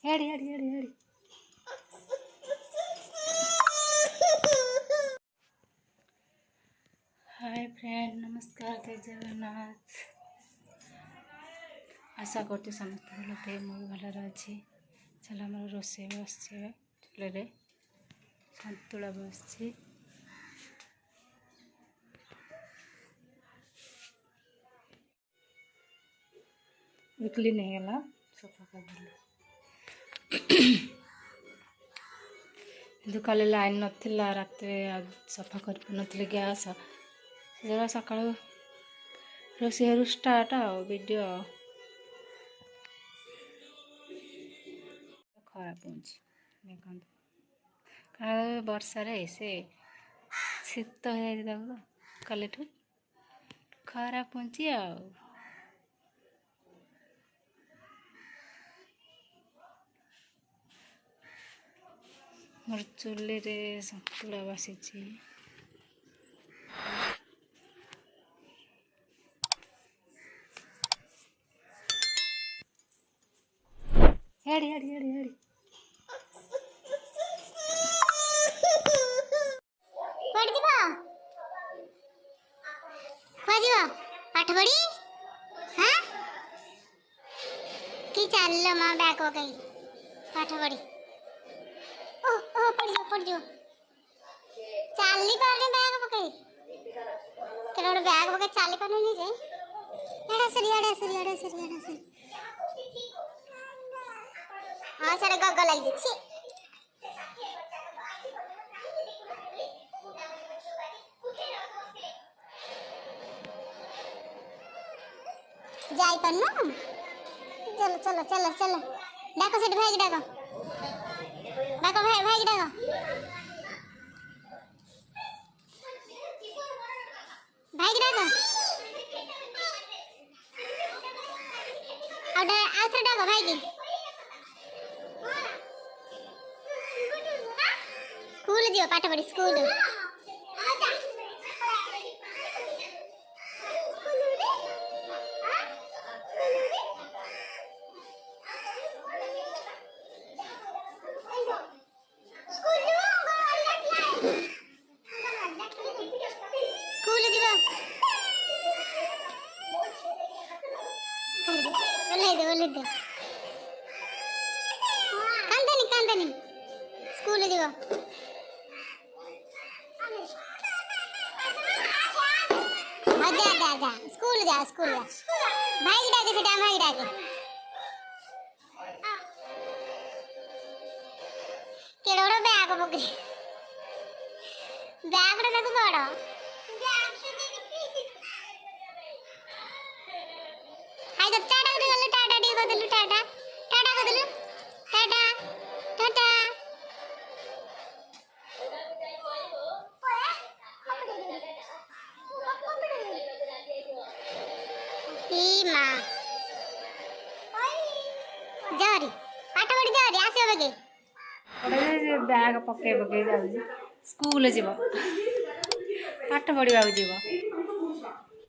हेड़ी हेड़ी हेड़ी हेड़ी हाय फ्रेंड नमस्कार जय जगन्नाथ आशा करते समस्त भल थे मुझे भलर अच्छी चलो आम रोसे बस चूल्हे सतुला बस क्लीन होगा सफा कर काली लाइन नाला रात सफा कर गैस जरा सका रोषे स्टार्ट वीडियो खराब हो वर्षार से शीत हो काली खराब पहुँची मोर चूल्हे रे सतुला बसी हेड़ी हेड़ी हेड़ी हेड़ी पाठ पढ़ी हाँ कि चल माँ बैग हो गई पाठ पढ़ी ओ ओ पढ़ जो चाली पारे बैग पकई केन बैग पकई चाली पारे नहीं जाए एड़ा सरी हाँ सारे गग लग छी जाई पर ना चलो चलो चलो चलो डाको सेठ भाई डाको डाको भाई डाको भाई डाको और आउथरे डाको भाई की स्कूल जियो पाठ पढ़ी स्कूल कांदनी स्कूल जीव जा स्कूल जा भाई डाके से भाई डाके केड़ोड़ो बैग पकड़ी बैग रे देखो बड़ हाय तो टाटा कर टाटा डी कर दिलु टाटा टाटा कर दिलु टाटा टाटा ई मां जारी पाठ पढ़ी जारी आसे बगे बैग पके पके जाऊ स्कूल जीव पाठ पढ़ा जीव